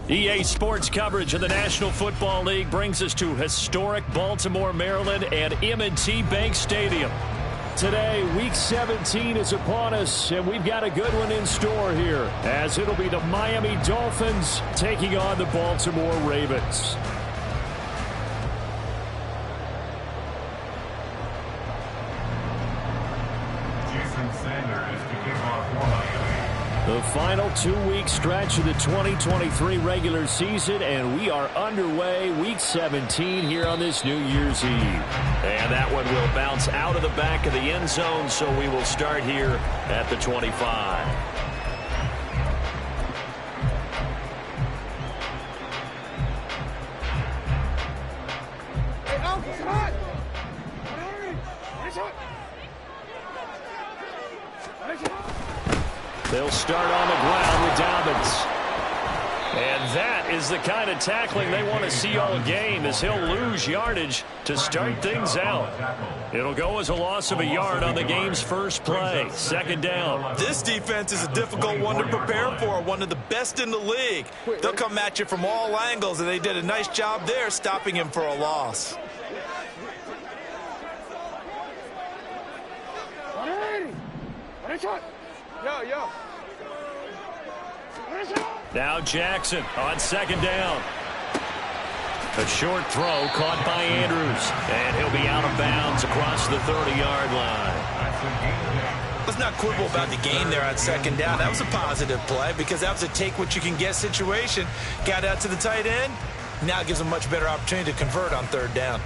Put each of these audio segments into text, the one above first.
EA Sports coverage of the National Football League brings us to historic Baltimore, Maryland and M&T Bank Stadium. Today, Week 17 is upon us, and we've got a good one in store here, as it'll be the Miami Dolphins taking on the Baltimore Ravens. The final 2-week stretch of the 2023 regular season, and we are underway Week 17 here on this New Year's Eve. And that one will bounce out of the back of the end zone, so we will start here at the 25. They'll start on the ground with Dobbins. And that is the kind of tackling they want to see all game, as he'll lose yardage to start things out. It'll go as a loss of a yard on the game's first play. Second down. This defense is a difficult one to prepare for, one of the best in the league. They'll come at you from all angles, and they did a nice job there stopping him for a loss. Yo. Now Jackson on second down. A short throw caught by Andrews, and he'll be out of bounds across the 30-yard line. Let's not quibble about the gain there on second down. That was a positive play because that was a take-what-you-can-get situation. Got out to the tight end. Now it gives them a much better opportunity to convert on third down.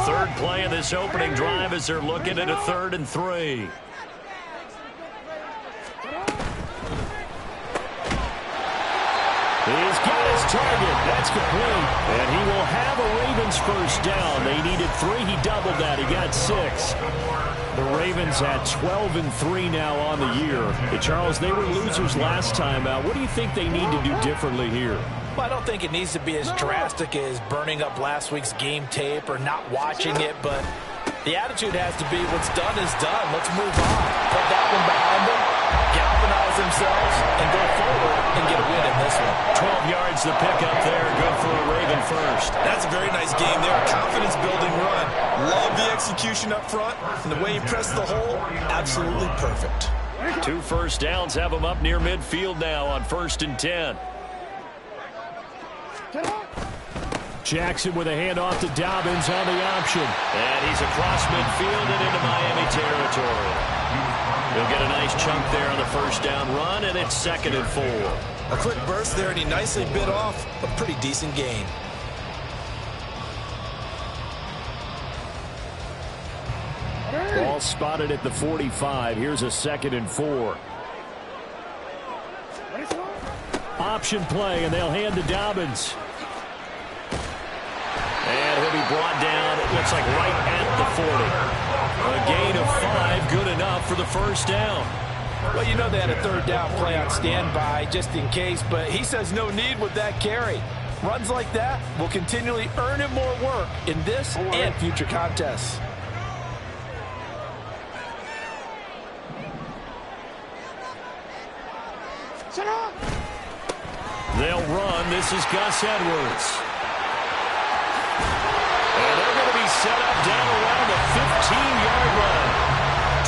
Third play of this opening drive as they're looking at a 3rd and 3. He's got his target. That's complete. And he will have a Ravens first down. They needed 3. He doubled that. He got 6. The Ravens at 12 and 3 now on the year. Hey, Charles, they were losers last time out. What do you think they need to do differently here? Well, I don't think it needs to be as drastic as burning up last week's game tape or not watching it, but the attitude has to be what's done is done. Let's move on. Put that one behind them, galvanize themselves, and go forward and get a win in this one. 12 yards the pickup there. Good for a Raven first. That's a very nice game there. Confidence-building run. Love the execution up front, and the way he pressed the hole, absolutely perfect. 2 first downs have him up near midfield now on 1st and 10. Jackson with a handoff to Dobbins on the option. And he's across midfield and into Miami territory. He'll get a nice chunk there on the first down run, and it's 2nd and 4. A quick burst there, and he nicely bit off a pretty decent gain. Ball spotted at the 45. Here's a 2nd and 4. Option play, and they'll hand to Dobbins. And he'll be brought down, it looks like right at the 40. A gain of 5, good enough for the first down. Well, you know they had a 3rd down play on standby just in case, but he says no need with that carry. Runs like that will continually earn him more work in this and future contests. They'll run. This is Gus Edwards. And they're going to be set up down around the 15-yard line.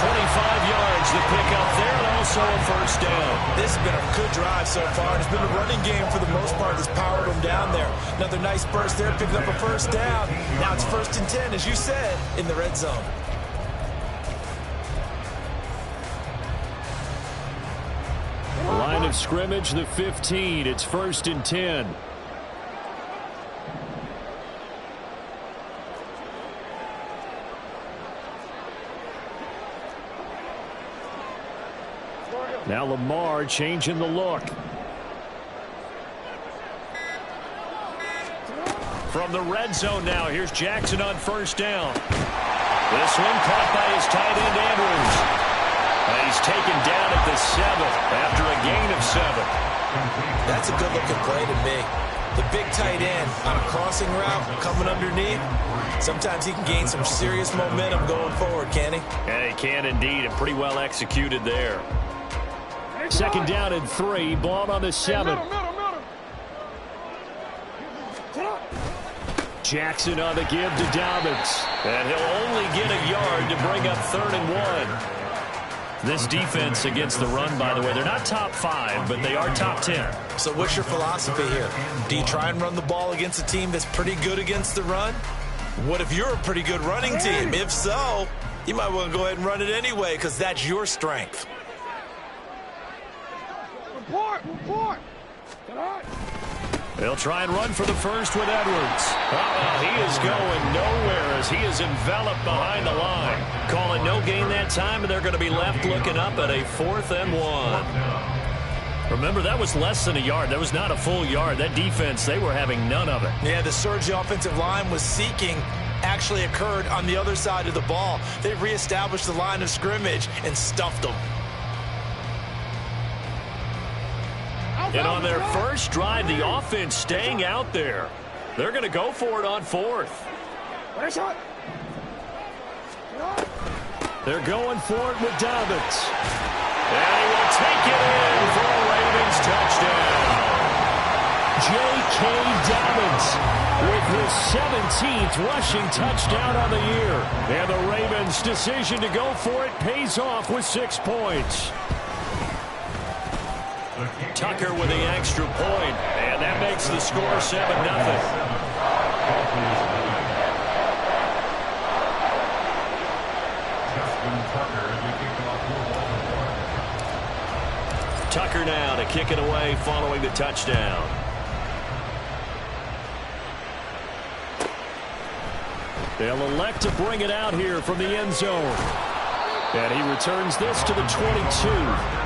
25 yards the pickup there, and also a first down. This has been a good drive so far. It's been a running game for the most part that's powered them down there. Another nice burst there, picking up a first down. Now it's 1st and 10, as you said, in the red zone. The line of of scrimmage, the 15. It's 1st and 10. Now Lamar changing the look. From the red zone now, here's Jackson on 1st down. This one caught by his tight end, Andrews. And he's taken down at the 7 after a gain of 7. That's a good-looking play to me. The big tight end on a crossing route coming underneath. Sometimes he can gain some serious momentum going forward, can he? Yeah, he can indeed, and pretty well executed there. 2nd down and 3, ball on the 7. Jackson on the give to Dobbins. And he'll only get a yard to bring up 3rd and 1. This defense against the run, by the way, they're not top 5, but they are top 10. So what's your philosophy here? Do you try and run the ball against a team that's pretty good against the run? What if you're a pretty good running team? If so, you might want to go ahead and run it anyway because that's your strength. Report. They'll try and run for the first with Edwards. He is going nowhere as he is enveloped behind the line. Calling no gain that time, and they're going to be left looking up at a 4th and 1. Remember, that was less than a yard. That was not a full yard. That defense, they were having none of it. Yeah, the surge the offensive line was seeking actually occurred on the other side of the ball. They reestablished the line of scrimmage and stuffed them. And on their first drive, the offense staying out there. They're going to go for it on 4th. They're going for it with Dobbins. And he will take it in for a Ravens touchdown. J.K. Dobbins with his 17th rushing touchdown on the year. And the Ravens' decision to go for it pays off with 6 points. Tucker with the extra point, and that makes the score 7-0. Tucker now to kick it away following the touchdown. They'll elect to bring it out here from the end zone. And he returns this to the 22.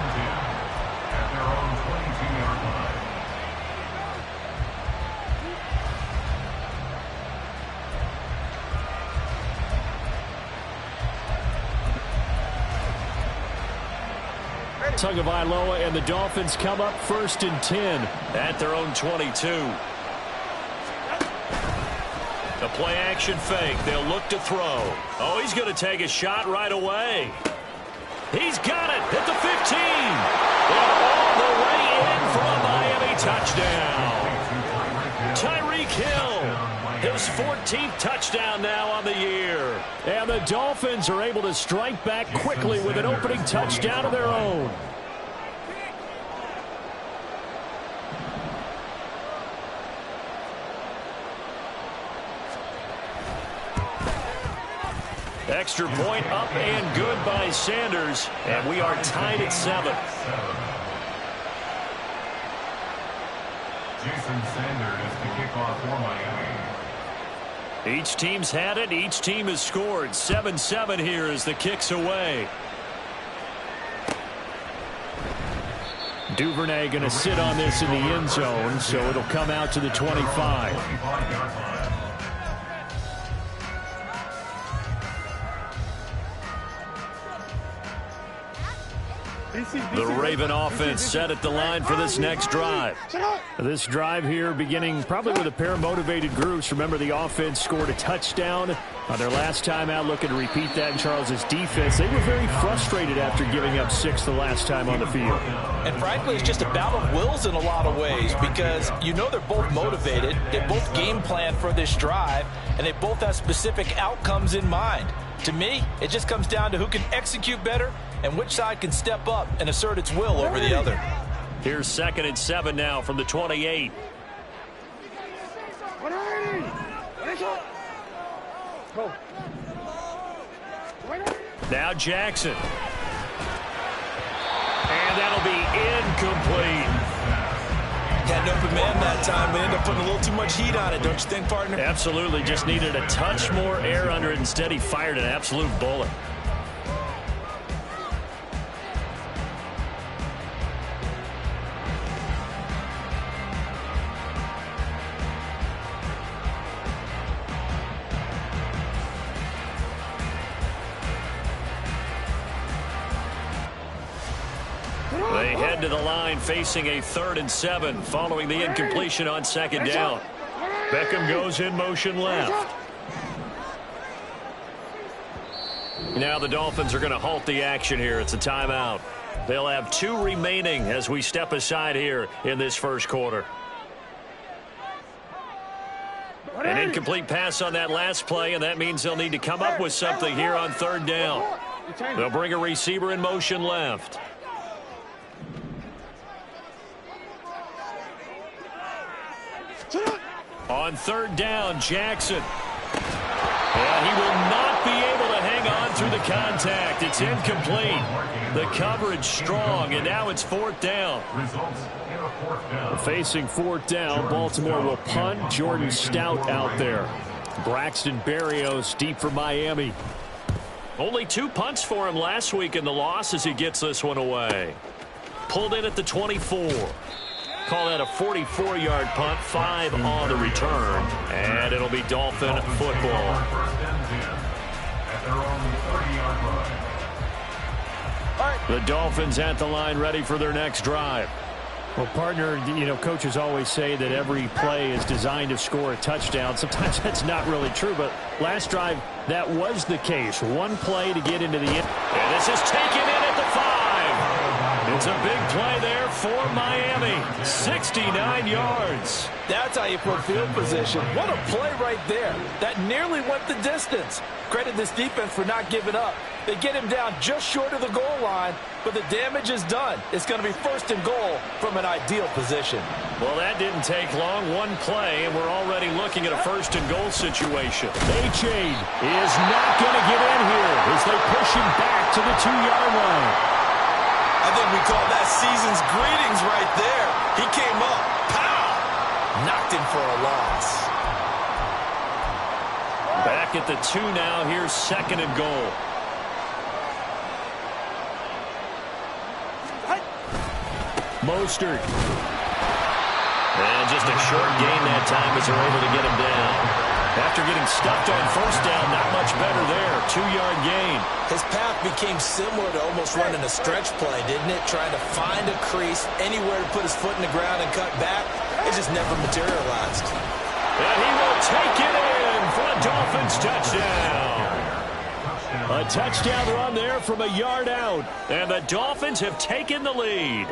Tagovailoa and the Dolphins come up 1st and 10 at their own 22. The play action fake. They'll look to throw. Oh, he's going to take a shot right away. He's got it at the 15. And all the way in for a Miami touchdown. Tyreek Hill, his 14th touchdown now on the year. And the Dolphins are able to strike back quickly with an opening touchdown of their own. Extra point up and good by Sanders, and we are tied at 7. Jason Sanders to kick off for Miami. Each team's had it. Each team has scored. 7-7 here as the kick's away. Duvernay going to sit on this in the end zone, so it'll come out to the 25. The Raven offense set at the line for this next drive. This drive here beginning probably with a pair of motivated groups. Remember, the offense scored a touchdown on their last time out. Looking to repeat that in Charles's defense. They were very frustrated after giving up 6 the last time on the field. And frankly, it's just a battle of wills in a lot of ways because you know they're both motivated. They both game plan for this drive, and they both have specific outcomes in mind. To me, it just comes down to who can execute better and which side can step up and assert its will over the other. Here's 2nd and 7 now from the 28. Now Jackson. And that'll be incomplete. Had an open man that time. We ended up putting a little too much heat on it, don't you think, partner? Absolutely. Just needed a touch more air under it. Instead, he fired an absolute bullet. They head to the line facing a 3rd and 7 following the incompletion on 2nd down. Beckham goes in motion left. Now the Dolphins are going to halt the action here. It's a timeout. They'll have 2 remaining as we step aside here in this first quarter. An incomplete pass on that last play, and that means they'll need to come up with something here on 3rd down. They'll bring a receiver in motion left. On 3rd down, Jackson. And he will not be able to hang on through the contact. It's incomplete. The coverage strong, and now it's 4th down. Facing 4th down, Baltimore will punt. Jordan Stout out there. Braxton Berrios deep for Miami. Only 2 punts for him last week in the loss as he gets this one away. Pulled in at the 24. Call that a 44-yard punt, 5 on the return. And it'll be Dolphin football. The Dolphins at the line ready for their next drive. Well, partner, you know, coaches always say that every play is designed to score a touchdown. Sometimes that's not really true, but last drive, that was the case. 1 play to get into the end. And this is taken in at the 5. It's a big play there for Miami. 69 yards. That's how you put field position. What a play right there. That nearly went the distance. Credit this defense for not giving up. They get him down just short of the goal line, but the damage is done. It's going to be 1st and goal from an ideal position. Well, that didn't take long. 1 play, and we're already looking at a 1st and goal situation. A-Chain is not going to get in here as they push him back to the 2-yard line. I think we call that season's greetings right there. He came up. Pow! Knocked him for a loss. Back at the 2 now. Here's 2nd and goal. Mostert. And just a short gain that time as they're able to get him down. After getting stuffed on 1st down, not much better there. 2-yard gain. His path became similar to almost running a stretch play, didn't it? Trying to find a crease, anywhere to put his foot in the ground and cut back. It just never materialized. And he will take it in for a Dolphins touchdown. A touchdown run there from a yard out. And the Dolphins have taken the lead.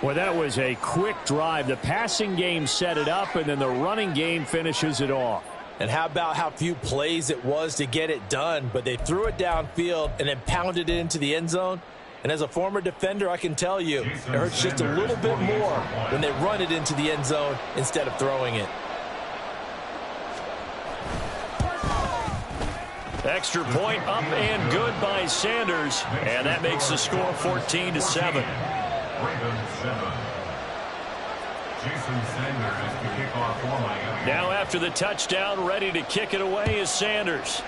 Well, that was a quick drive. The passing game set it up, and then the running game finishes it off. And how about how few plays it was to get it done, but they threw it downfield and then pounded it into the end zone. And as a former defender, I can tell you, it hurts just a little bit more when they run it into the end zone instead of throwing it. Extra point up and good by Sanders, and that makes the score 14-7. Now after the touchdown, ready to kick it away is Sanders.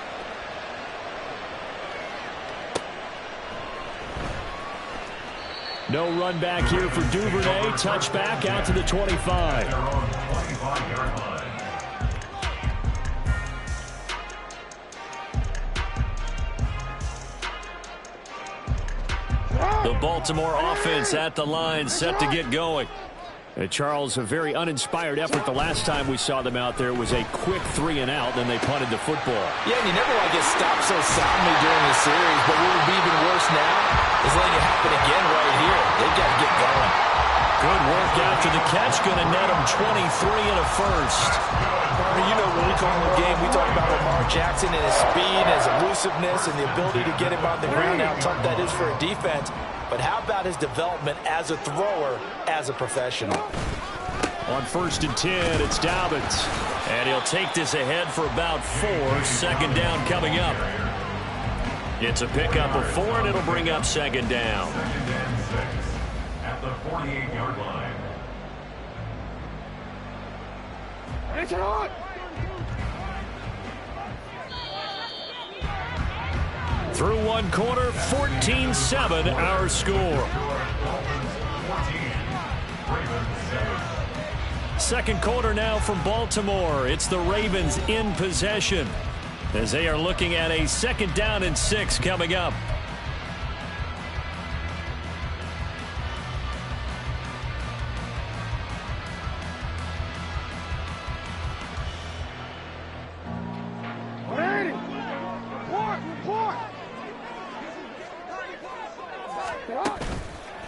No run back here for Duvernay. Touchback out to the 25. The Baltimore offense at the line, set to get going. Charles, a very uninspired effort the last time we saw them out there. It was a quick 3 and out, then they punted the football. Yeah, and you never want to get stopped so soundly during the series, but what would be even worse now is letting it happen again right here. They've got to get going. Good work after the catch, going to net them 23 and a first. You know, when we call the game, we talk about Lamar Jackson and his speed, his elusiveness, and the ability to get him on the ground, how tough that is for a defense. But how about his development as a thrower, as a professional? On 1st and 10, it's Dobbins. And he'll take this ahead for about 4. 2nd down coming up. It's a pickup of 4, and it'll bring up 2nd down. the 48-yard line. Through one quarter, 14-7 our score. Second quarter now from Baltimore. It's the Ravens in possession as they are looking at a 2nd down and 6 coming up.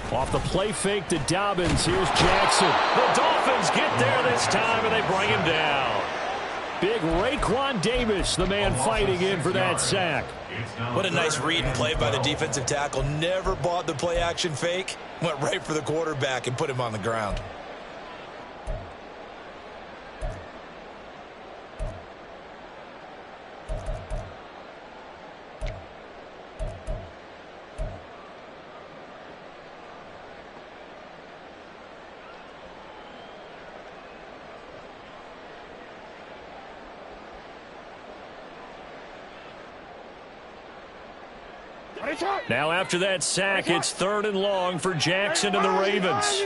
Off the play fake to Dobbins. Here's Jackson. The Dolphins get there this time, and they bring him down. Big Raekwon Davis, the man fighting in for that sack. What a nice read and play by the defensive tackle. Never bought the play-action fake. Went right for the quarterback and put him on the ground. Now after that sack, it's 3rd and long for Jackson and the Ravens.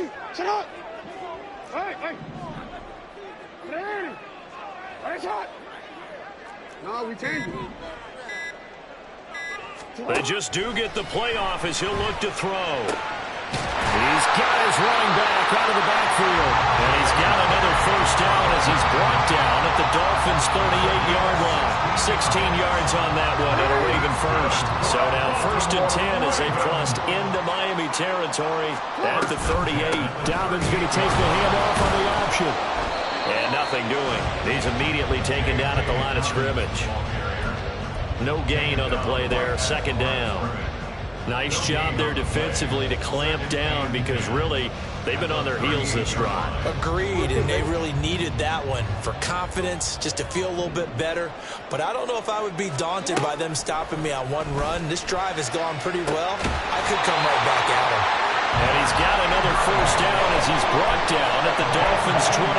No, we changed it. They just do get the playoff as he'll look to throw. He's got his running back out of the backfield. And he's got another 1st down as he's brought down at the Dolphins' 38-yard line. 16 yards on that one at a Raven first. So now 1st and 10 as they crossed into Miami territory at the 38. Dobbins going to take the handoff on the option. And nothing doing. He's immediately taken down at the line of scrimmage. No gain on the play there. 2nd down. Nice job there defensively to clamp down because really they've been on their heels this drive. Agreed, and they really needed that one for confidence, just to feel a little bit better. But I don't know if I would be daunted by them stopping me on one run. This drive has gone pretty well. I could come right back at him. And he's got another 1st down as he's brought down at the Dolphins' 28.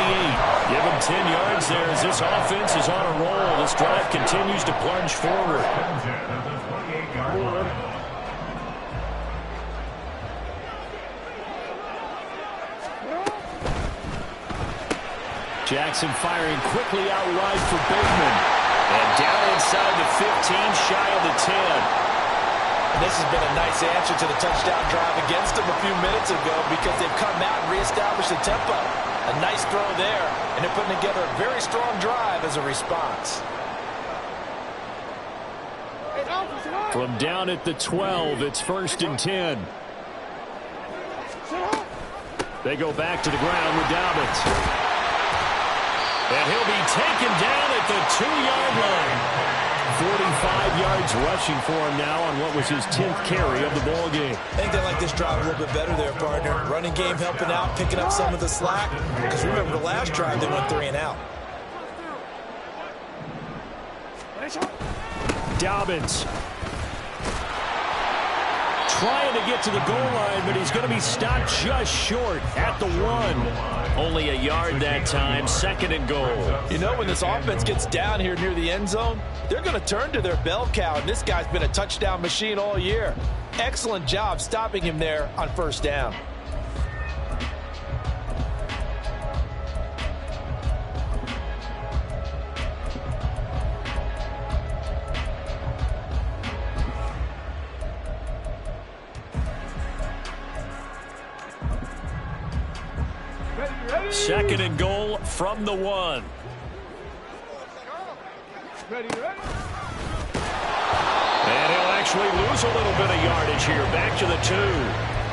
Give him 10 yards there as this offense is on a roll. This drive continues to plunge forward. Jackson firing quickly out wide for Bateman. And down inside the 15, shy of the 10. And this has been a nice answer to the touchdown drive against them a few minutes ago because they've come out and reestablished the tempo. A nice throw there, and they're putting together a very strong drive as a response. From down at the 12, it's 1st and 10. They go back to the ground with Dobbins. And he'll be taken down at the 2-yard line. 45 yards rushing for him now on what was his 10th carry of the ball game. I think they like this drive a little bit better there, partner. Running game helping out, picking up some of the slack. Because remember, the last drive they went 3 and out. Dobbins trying to get to the goal line, but he's going to be stopped just short at the 1. Only a yard that time, 2nd and goal. You know, when this offense gets down here near the end zone, they're going to turn to their bell cow, and this guy's been a touchdown machine all year. Excellent job stopping him there on 1st down. Second and goal from the 1. And he'll actually lose a little bit of yardage here. Back to the 2.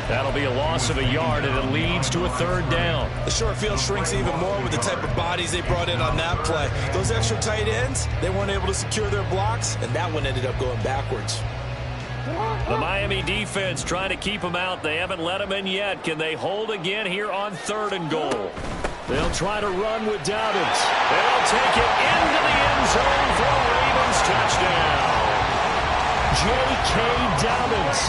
That'll be a loss of a yard, and it leads to a 3rd down. The short field shrinks even more with the type of bodies they brought in on that play. Those extra tight ends, they weren't able to secure their blocks, and that one ended up going backwards. The Miami defense trying to keep them out. They haven't let them in yet. Can they hold again here on 3rd and goal? They'll try to run with Dobbins. They'll take it into the end zone for a Ravens touchdown. J.K. Dobbins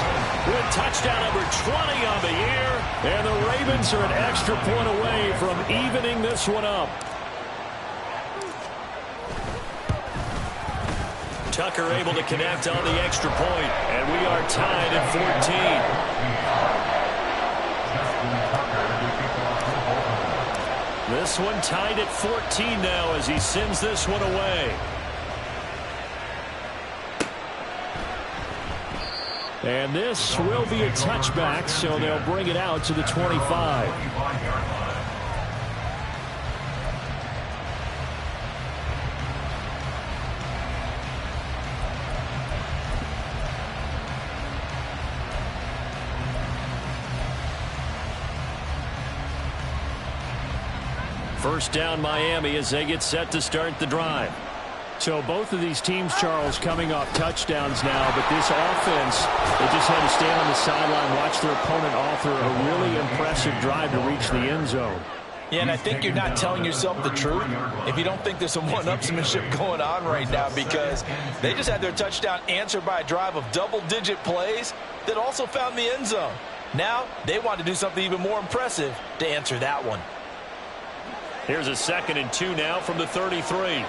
with touchdown number 20 on the year. And the Ravens are an extra point away from evening this one up. Tucker able to connect on the extra point, and we are tied at 14. This one tied at 14 now as he sends this one away. And this will be a touchback, so they'll bring it out to the 25. First down Miami as they get set to start the drive. So both of these teams, Charles, coming off touchdowns now, but this offense, they just had to stand on the sideline, watch their opponent author a really impressive drive to reach the end zone. Yeah, and I think you're not telling yourself the truth if you don't think there's some one-upsmanship going on right now, because they just had their touchdown answered by a drive of double-digit plays that also found the end zone. Now they want to do something even more impressive to answer that one. Here's a 2nd and 2 now from the 33.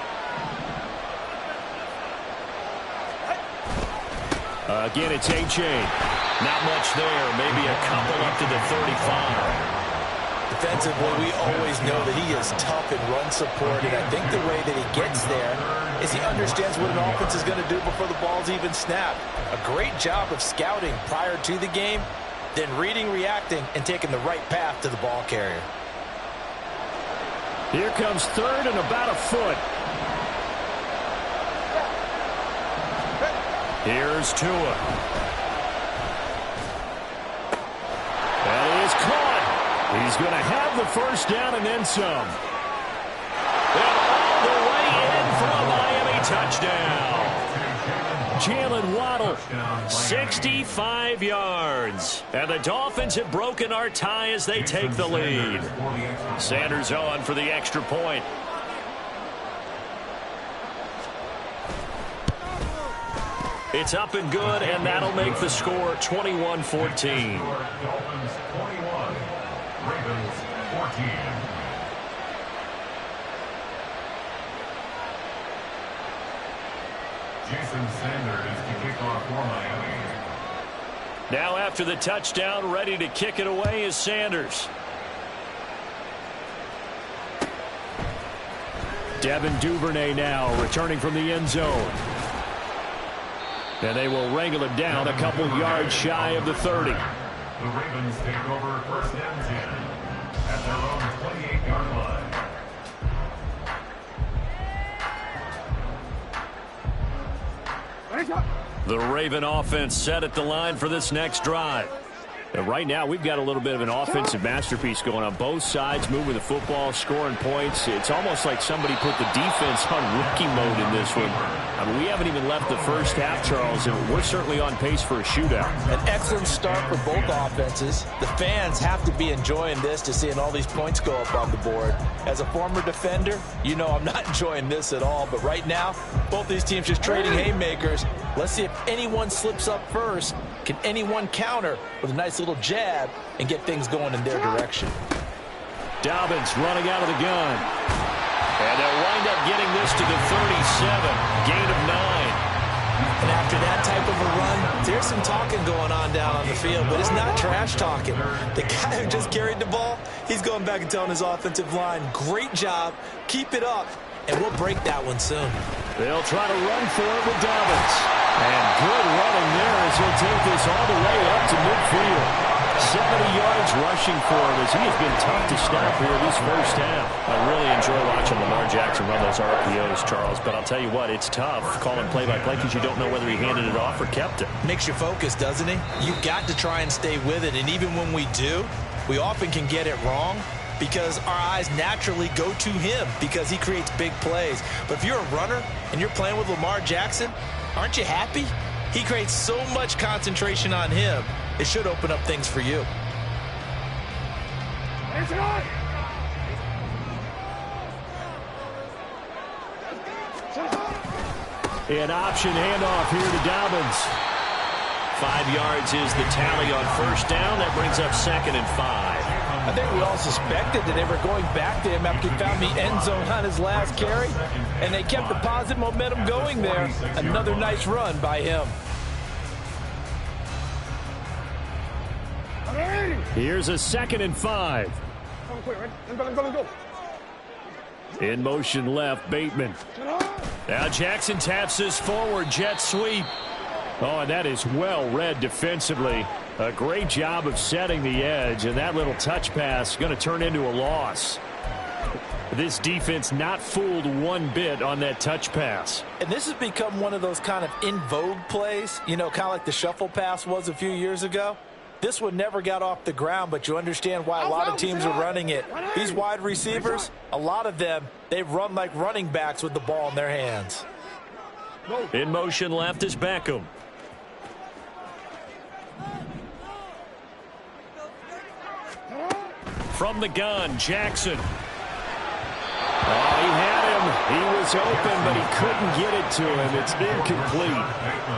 Again, it's A.J. Not much there. Maybe a couple up to the 35. Defensively, we always know that he is tough in run support, and I think the way that he gets there is he understands what an offense is going to do before the ball's even snapped. A great job of scouting prior to the game, then reading, reacting, and taking the right path to the ball carrier. Here comes 3rd and about a foot. Here's Tua. That is caught. He's going to have the first down and then some. And all the way in for a Miami touchdown. Jalen Waddle, 65 yards. And the Dolphins have broken our tie as they take the lead. Sanders on for the extra point. It's up and good, and that'll make the score 21-14. Dolphins 21, Ravens 14. Jason Sanders to kick off for Miami. Now after the touchdown, ready to kick it away is Sanders. Devin Duvernay now returning from the end zone. And they will wrangle it down a couple yards shy of the 30. The Ravens take over 1st and 10 at their own 28-yard line. The Raven offense set at the line for this next drive. And right now, we've got a little bit of an offensive masterpiece going on both sides, moving the football, scoring points. It's almost like somebody put the defense on rookie mode in this one. I mean, we haven't even left the first half, Charles, and we're certainly on pace for a shootout. An excellent start for both offenses. The fans have to be enjoying this to seeing all these points go up on the board. As a former defender, you know I'm not enjoying this at all. But right now, both these teams just trading haymakers. Let's see if anyone slips up first. Can anyone counter with a nice little jab and get things going in their direction? Dobbins running out of the gun. And they'll wind up getting this to the 37. Gain of 9. And after that type of a run, there's some talking going on down on the field, but it's not trash talking. The guy who just carried the ball, he's going back and telling his offensive line, great job, keep it up, and we'll break that one soon. They'll try to run for it with Dobbins. And good running there as he'll take this all the way up to midfield. 70 yards rushing for him as he has been tough to stop here this first half. I really enjoy watching Lamar Jackson run those RPOs, Charles, but I'll tell you what, it's tough calling play-by-play because you don't know whether he handed it off or kept it. Makes you focus, doesn't he? You've got to try and stay with it, and even when we do, we often can get it wrong because our eyes naturally go to him because he creates big plays. But if you're a runner and you're playing with Lamar Jackson, aren't you happy? He creates so much concentration on him, it should open up things for you. An option handoff here to Dobbins. 5 yards is the tally on first down. That brings up 2nd and 5. I think we all suspected that they were going back to him after he found the end zone on his last carry, and they kept the positive momentum going there. Another nice run by him. Here's a 2nd and 5. In motion left, Bateman. Now Jackson taps this forward, jet sweep. Oh, and that is well read defensively. A great job of setting the edge, and that little touch pass is going to turn into a loss. This defense not fooled one bit on that touch pass. And this has become one of those kind of in vogue plays, you know, kind of like the shuffle pass was a few years ago. This one never got off the ground, but you understand why a lot of teams are running it. These wide receivers, a lot of them, they run like running backs with the ball in their hands. In motion left is Beckham. From the gun, Jackson. Oh, he had him. He was open, but he couldn't get it to him. It's incomplete.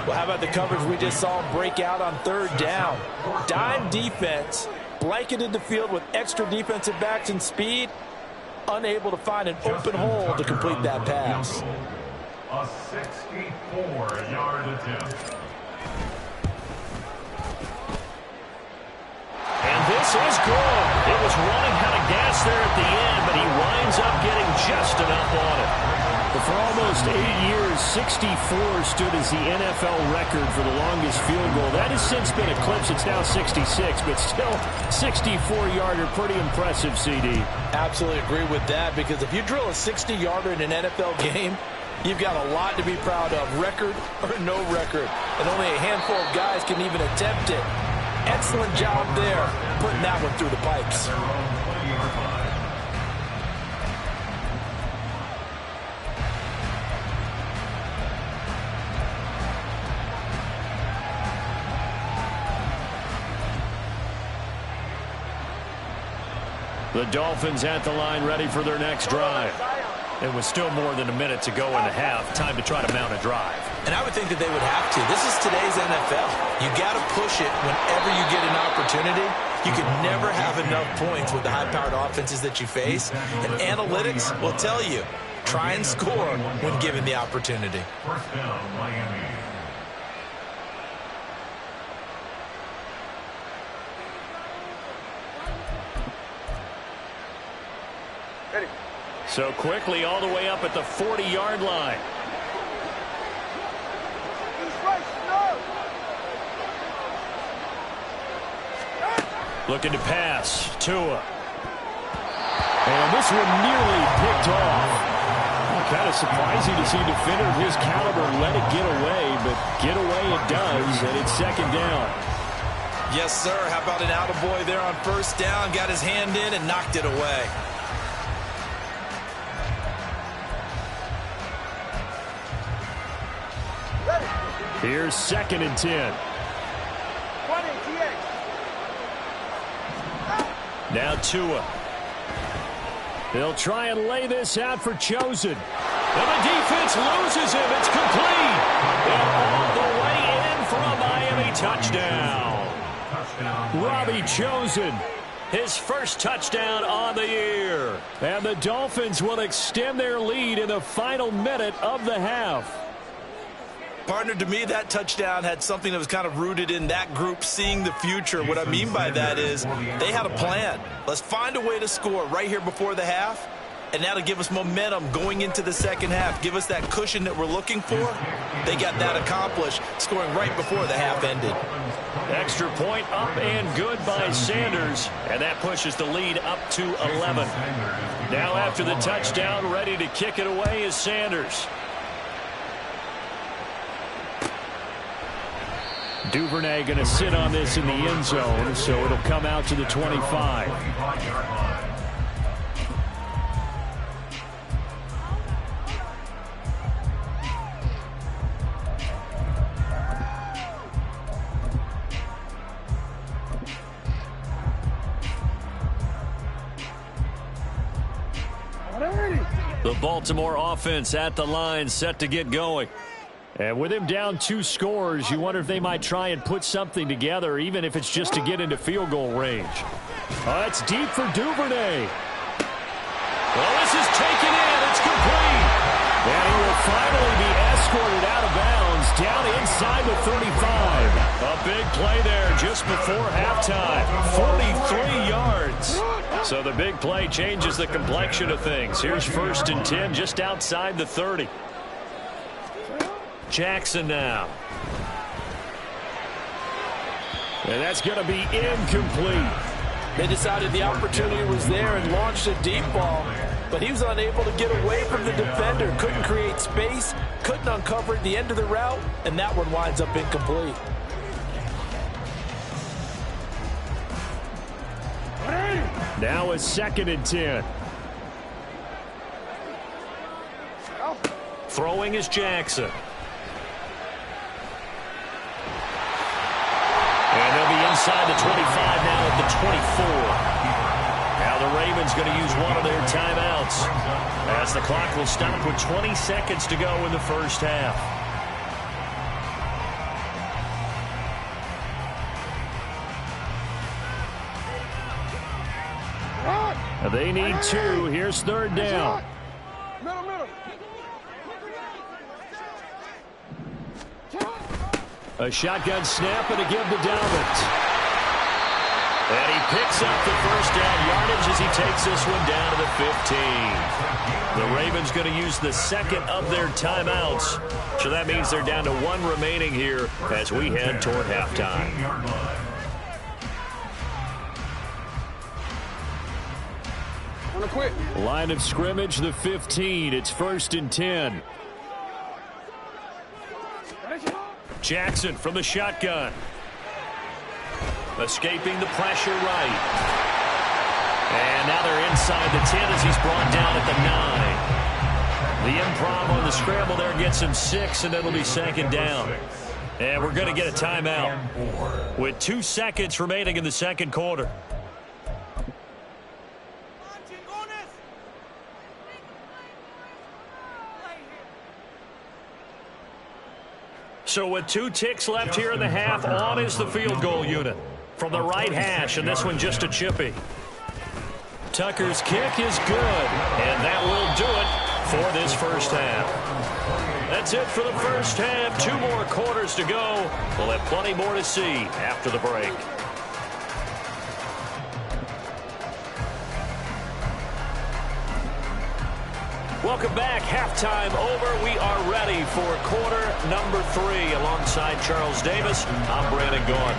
Well, how about the coverage we just saw him break out on 3rd down? Dime defense, blanketed the field with extra defensive backs and speed, unable to find an open hole to complete that pass. A 64-yard attempt. And this is good. It was running out of gas there at the end, but he winds up getting just enough on it. But for almost 8 years, 64 stood as the NFL record for the longest field goal. That has since been eclipsed. It's now 66, but still 64-yarder. Pretty impressive, CD. Absolutely agree with that, because if you drill a 60-yarder in an NFL game, you've got a lot to be proud of, record or no record. And only a handful of guys can even attempt it. Excellent job there, putting that one through the pipes. The Dolphins at the line, ready for their next drive. It was still more than a minute to go in the half. Time to try to mount a drive. And I would think that they would have to. This is today's NFL. You got to push it whenever you get an opportunity. You can never have enough points with the high-powered offenses that you face. And analytics will tell you, try and score when given the opportunity. First down, Miami. So quickly all the way up at the 40-yard line. Looking to pass. Tua. And this one nearly picked off. Kind of surprising to see a defender of his caliber let it get away, but get away it does, and it's 2nd down. Yes, sir. How about an attaboy there on first down? Got his hand in and knocked it away. Here's 2nd and 10. Now Tua. They'll try and lay this out for Chosen. And the defense loses him. It's complete. And all the way in for a Miami touchdown. Robbie Chosen, his first touchdown on the year. And the Dolphins will extend their lead in the final minute of the half. Partner, to me, that touchdown had something that was kind of rooted in that group seeing the future. What I mean by that is they had a plan. Let's find a way to score right here before the half, and that'll give us momentum going into the second half. Give us that cushion that we're looking for. They got that accomplished, scoring right before the half ended. Extra point up and good by Sanders, and that pushes the lead up to 11. Now after the touchdown, ready to kick it away is Sanders. Duvernay going to sit on this in the end zone, so it'll come out to the 25. The Baltimore offense at the line, set to get going. And with him down 2 scores, you wonder if they might try and put something together, even if it's just to get into field goal range. Oh, it's deep for Duvernay. Well, this is taken in. It's complete. And he will finally be escorted out of bounds down inside the 35. A big play there just before halftime. 43 yards. So the big play changes the complexion of things. Here's 1st and 10 just outside the 30. Jackson now. And that's going to be incomplete. They decided the opportunity was there and launched a deep ball, but he was unable to get away from the defender. Couldn't create space, couldn't uncover the end of the route, and that one winds up incomplete. Now a 2nd and 10. Throwing is Jackson. And they'll be inside the 25 now at the 24. Now the Ravens going to use one of their timeouts as the clock will stop with 20 seconds to go in the first half. They need 2. Here's 3rd down. A shotgun snap and a give to Dalvin. And he picks up the first down yardage as he takes this one down to the 15. The Ravens going to use the 2nd of their timeouts. So that means they're down to 1 remaining here as we head toward halftime. Line of scrimmage, the 15. It's 1st and 10. Jackson from the shotgun. Escaping the pressure right. And now they're inside the 10 as he's brought down at the 9. The improv on the scramble there gets him 6, and it'll be 2nd down. And we're going to get a timeout with 2 seconds remaining in the 2nd quarter. So with 2 ticks left here in the half, on is the field goal unit from the right hash, and this one just a chippy. Tucker's kick is good, and that will do it for this first half. That's it for the first half. 2 more quarters to go. We'll have plenty more to see after the break. Welcome back. Halftime over. We are ready for quarter number 3. Alongside Charles Davis, I'm Brandon Gordon.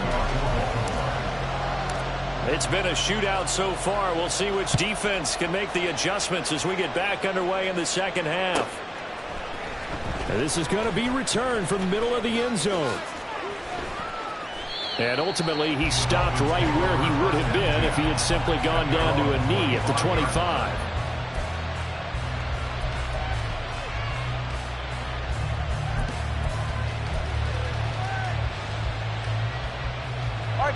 It's been a shootout so far. We'll see which defense can make the adjustments as we get back underway in the 2nd half. And this is going to be returned from the middle of the end zone. And ultimately, he stopped right where he would have been if he had simply gone down to a knee at the 25.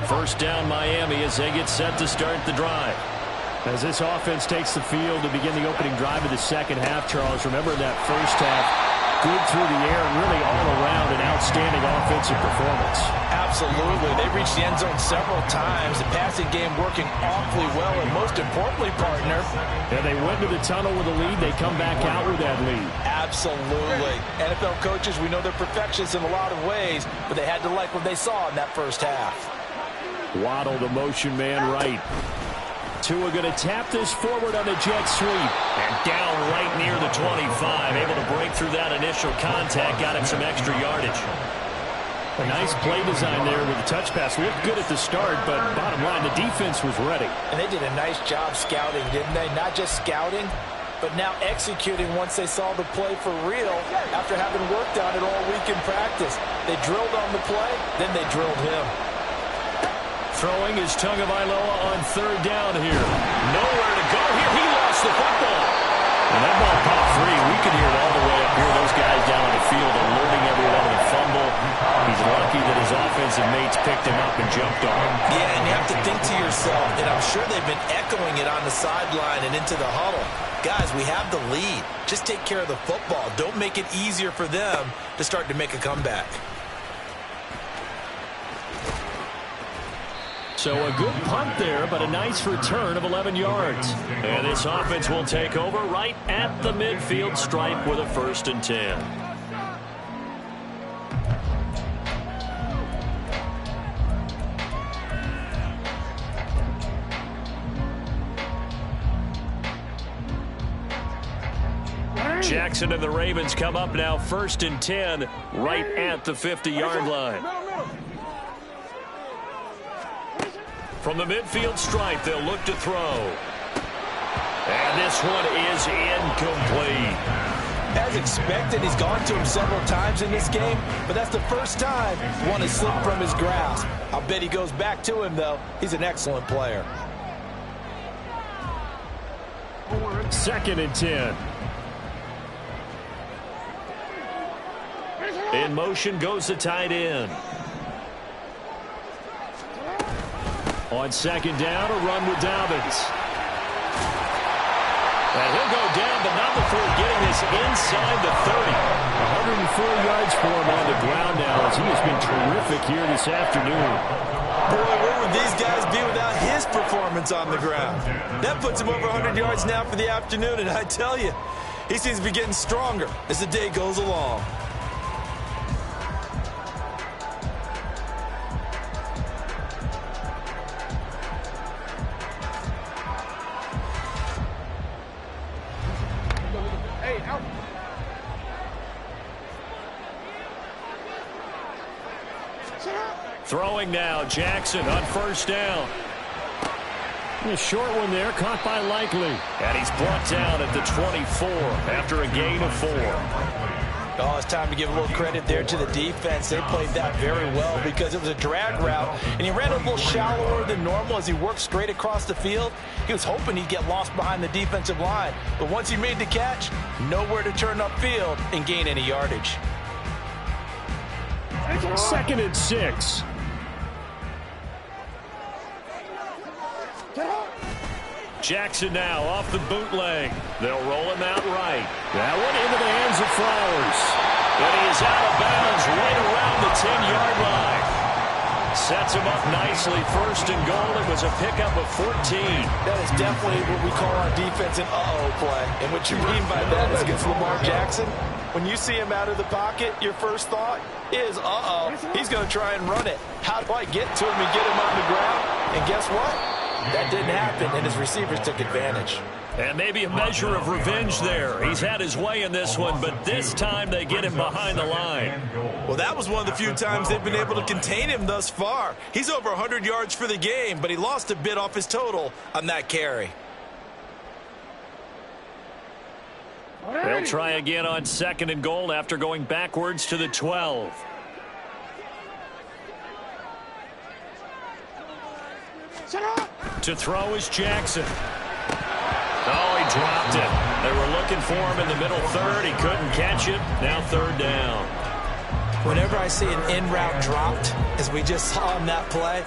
First down Miami as they get set to start the drive. As this offense takes the field to begin the opening drive of the 2nd half, Charles, remember that first half, good through the air, really all around an outstanding offensive performance. Absolutely. They reached the end zone several times. The passing game working awfully well, and most importantly, partner. And they went to the tunnel with a lead. They come back out with that lead. Absolutely. NFL coaches, we know they're perfectionists in a lot of ways, but they had to like what they saw in that first half. Waddle, the motion man right. Tua going to tap this forward on the jet sweep. And down right near the 25. Able to break through that initial contact. Got him some extra yardage. A nice play design there with the touch pass. Looked good at the start, but bottom line, the defense was ready. And they did a nice job scouting, didn't they? Not just scouting, but now executing once they saw the play for real after having worked on it all week in practice. They drilled on the play, then they drilled him. Throwing is Tagovailoa on 3rd down here. Nowhere to go here. He lost the football. And that ball popped free. We could hear it all the way up here. Those guys down on the field alerting everyone to the fumble. He's lucky that his offensive mates picked him up and jumped on him. Yeah, and you have to think to yourself, and I'm sure they've been echoing it on the sideline and into the huddle. Guys, we have the lead. Just take care of the football. Don't make it easier for them to start to make a comeback. So a good punt there, but a nice return of 11 yards. And this offense will take over right at the midfield stripe with a 1st and 10. Jackson and the Ravens come up now 1st and 10 right at the 50-yard line. From the midfield stripe, they'll look to throw. And this one is incomplete. As expected, he's gone to him several times in this game, but that's the first time one has slipped from his grasp. I'll bet he goes back to him, though. He's an excellent player. 2nd and 10. In motion goes the tight end. On 2nd down, a run with Dolphins. And he'll go down, but not before getting this inside the 30. 104 yards for him on the ground now, as he has been terrific here this afternoon. Boy, where would these guys be without his performance on the ground? That puts him over 100 yards now for the afternoon, and I tell you, he seems to be getting stronger as the day goes along. Throwing now, Jackson on 1st down. A short one there, caught by Likely. And he's brought down at the 24 after a gain of 4. Oh, it's time to give a little credit there to the defense. They played that very well because it was a drag route, and he ran a little shallower than normal as he worked straight across the field. He was hoping he'd get lost behind the defensive line, but once he made the catch, nowhere to turn upfield and gain any yardage. 2nd and 6. Jackson now off the bootleg. They'll roll him out right. That one into the hands of Flowers. And he is out of bounds right around the 10-yard line. Sets him up nicely. 1st and goal. It was a pickup of 14. That is definitely what we call on defense an uh-oh play. And what you mean by that is against Lamar Jackson, when you see him out of the pocket, your first thought is, uh-oh, he's going to try and run it. How do I get to him and get him on the ground? And guess what? That didn't happen, and his receivers took advantage. And maybe a measure of revenge there. He's had his way in this one, but this time they get him behind the line. Well, that was one of the few times they've been able to contain him thus far. He's over 100 yards for the game, but he lost a bit off his total on that carry. They'll try again on 2nd and goal after going backwards to the 12. To throw is Jackson. Oh, he dropped it. They were looking for him in the middle 3rd. He couldn't catch it. Now 3rd down. Whenever I see an in-route dropped, as we just saw on that play,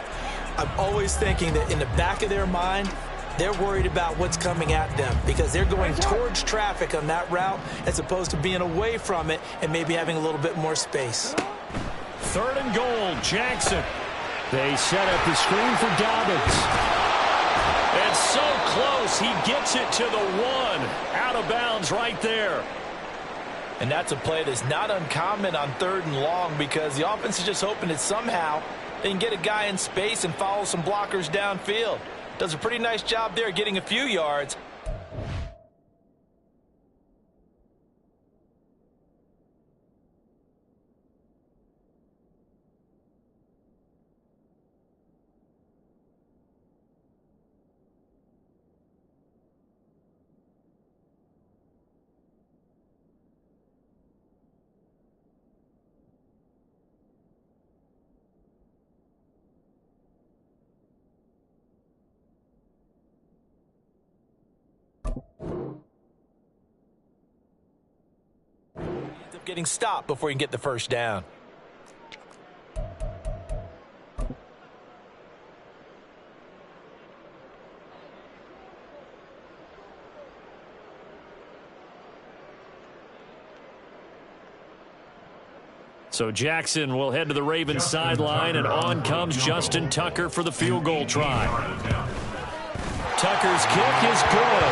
I'm always thinking that in the back of their mind, they're worried about what's coming at them because they're going towards traffic on that route as opposed to being away from it and maybe having a little bit more space. 3rd and goal, Jackson. They set up the screen for Dobbins. And so close, he gets it to the 1. Out of bounds right there. And that's a play that's not uncommon on 3rd and long because the offense is just hoping that somehow they can get a guy in space and follow some blockers downfield. Does a pretty nice job there getting a few yards. Getting stopped before he can get the 1st down. So Jackson will head to the Ravens sideline, and on comes Justin Tucker for the field goal try. Tucker's kick is good.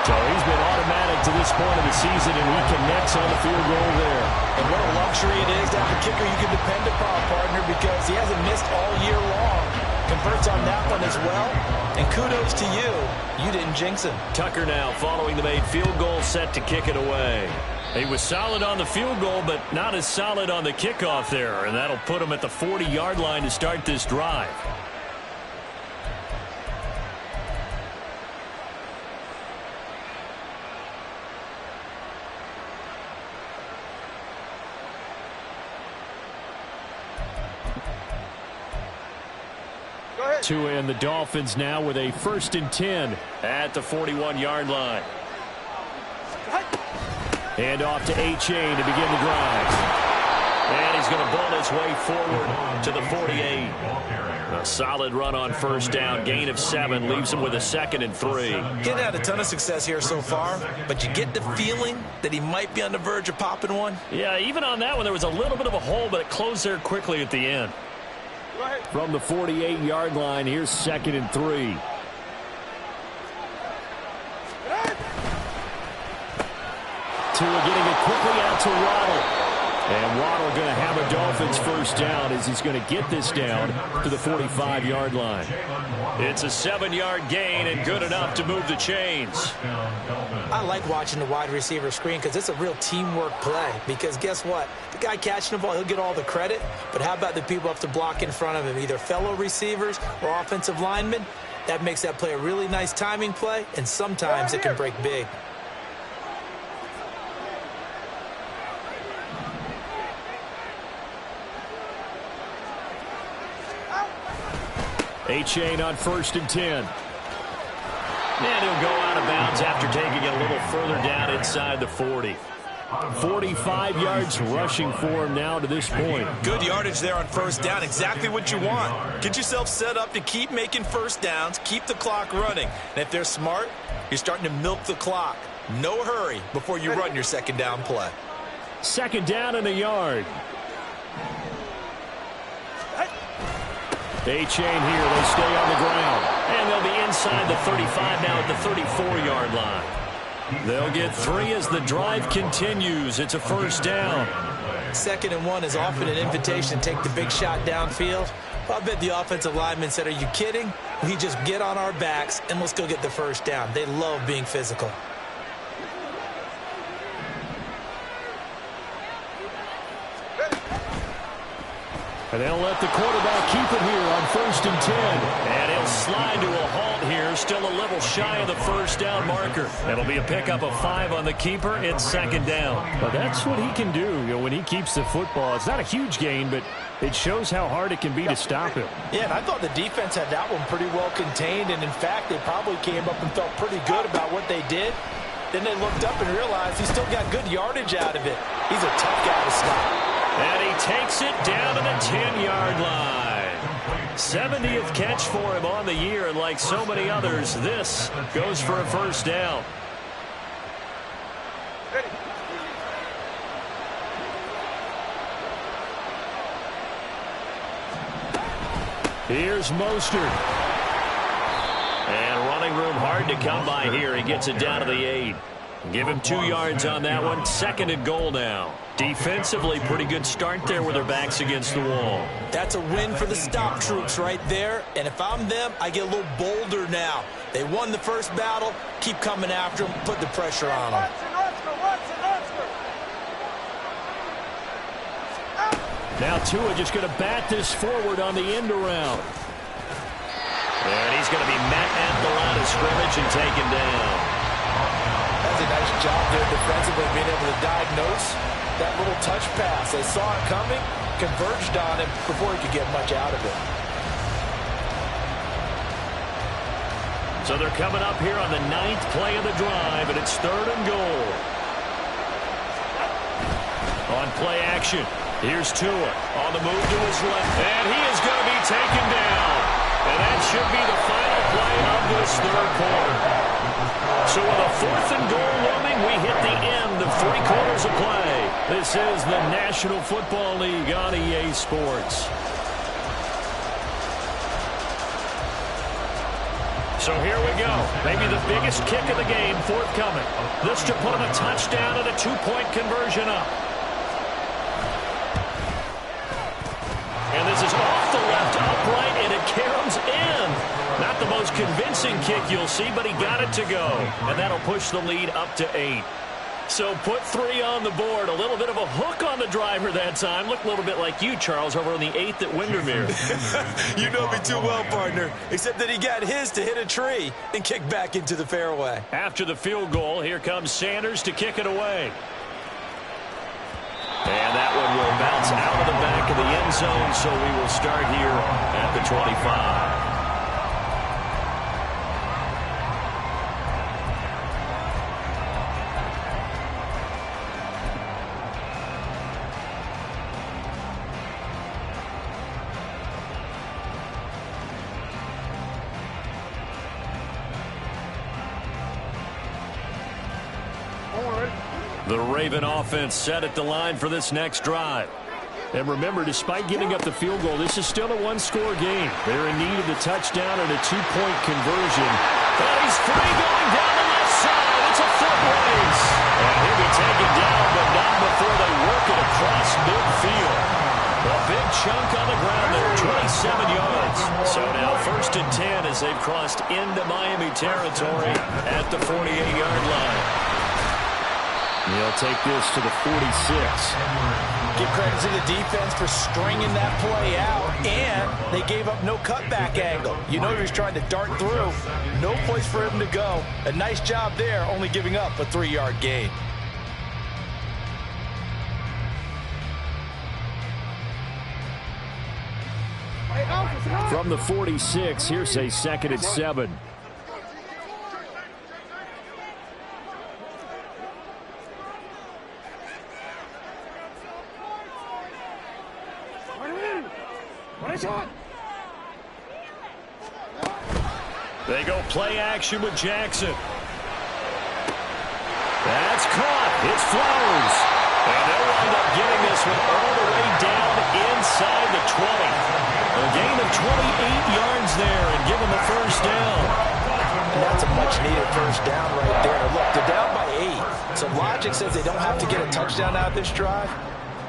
So he's been automatic to this point of the season, and he connects on the field goal there. And what a luxury it is to have a kicker you can depend upon, partner, because he hasn't missed all year long. Converts on that one as well. And kudos to you. You didn't jinx him. Tucker now following the made field goal, set to kick it away. He was solid on the field goal, but not as solid on the kickoff there, and that'll put him at the 40-yard line to start this drive. Tua and the Dolphins now with a 1st and 10 at the 41-yard line. Hand off to A-Chain to begin the drive. And he's going to bowl his way forward to the 48. A solid run on 1st down. Gain of 7 leaves him with a 2nd and 3. Getting had a ton of success here so far, but you get the feeling that he might be on the verge of popping one. Yeah, even on that one, there was a little bit of a hole, but it closed there quickly at the end. From the 48-yard line, here's 2nd and 3. Tua getting it quickly out to Waddle. And Waddle going to have a Dolphins 1st down as he's going to get this down to the 45-yard line. It's a 7-yard gain and good enough to move the chains. I like watching the wide receiver screen because it's a real teamwork play. Because guess what? The guy catching the ball, he'll get all the credit. But how about the people up to block in front of him, either fellow receivers or offensive linemen? That makes that play a really nice timing play, and sometimes it can break big. A-Chain on 1st and 10. And he'll go out of bounds after taking it a little further down inside the 40. 45 yards rushing for him now to this point. Good yardage there on 1st down. Exactly what you want. Get yourself set up to keep making 1st downs, keep the clock running. And if they're smart, you're starting to milk the clock. No hurry before you run your 2nd down play. 2nd down and a yard. A-Chain here. They stay on the ground. And they'll be inside the 35 now at the 34-yard line. They'll get 3 as the drive continues. It's a 1st down. 2nd and 1 is often an invitation to take the big shot downfield. I bet the offensive lineman said, are you kidding? We just get on our backs and let's go get the 1st down. They love being physical. And they'll let the quarterback keep it here on 1st and 10. And he'll slide to a halt here, still a little shy of the 1st down marker. It'll be a pickup of 5 on the keeper. It's 2nd down. But that's what he can do, when he keeps the football. It's not a huge gain, but it shows how hard it can be to stop him. Yeah, and I thought the defense had that one pretty well contained. And, in fact, they probably came up and felt pretty good about what they did. Then they looked up and realized he still got good yardage out of it. He's a tough guy to stop. And he takes it down to the 10-yard line. 70th catch for him on the year, and like so many others, this goes for a 1st down. Here's Mostert. And running room hard to come by here. He gets it down to the 8. Give him 2 yards on that one. 2nd and goal now. Defensively, pretty good start there with their backs against the wall. That's a win for the stop troops right there. And if I'm them, I get a little bolder now. They won the 1st battle. Keep coming after them. Put the pressure on them. Now Tua just going to bat this forward on the end around. And he's going to be met at the line of scrimmage and taken down. That's a nice job there defensively, being able to diagnose that little touch pass. They saw it coming, converged on him before he could get much out of it. So they're coming up here on the 9th play of the drive, and it's 3rd and goal. On play action, here's Tua on the move to his left, and he is going to be taken down. And that should be the final play of this 3rd quarter. So with a 4th and goal looming, we hit the end of 3 quarters of play. This is the National Football League on EA Sports. So here we go. Maybe the biggest kick of the game forthcoming. This to put him a touchdown and a 2-point conversion up. And this is off the left upright, and it caroms in. Not the most convincing kick you'll see, but he got it to go. And that'll push the lead up to 8. So put 3 on the board. A little bit of a hook on the driver that time. Looked a little bit like you, Charles, over on the 8th at Windermere. You know me too well, partner. Except that he got his to hit a tree and kick back into the fairway. After the field goal, here comes Sanders to kick it away. And that one will bounce out of the back of the end zone, so we will start here at the 25. The Raven offense set at the line for this next drive. And remember, despite giving up the field goal, this is still a 1-score game. They're in need of the touchdown and a 2-point conversion. And he's free going down the left side. It's a foot race. And he'll be taken down, but not before they work it across midfield. A big chunk on the ground there, 27 yards. So now 1st and 10 as they've crossed into Miami territory at the 48-yard line. He'll take this to the 46. Give credit to the defense for stringing that play out, and they gave up no cutback angle. You know he was trying to dart through. No place for him to go. A nice job there, only giving up a 3-yard gain. From the 46, here's a 2nd and 7. They go play action with Jackson. That's caught. It's Flowers. And they'll wind up getting this one all the way down inside the 20. A gain of 28 yards there and give them a 1st down. And that's a much-needed 1st down right there. Look, they're down by 8. So logic says they don't have to get a touchdown out of this drive.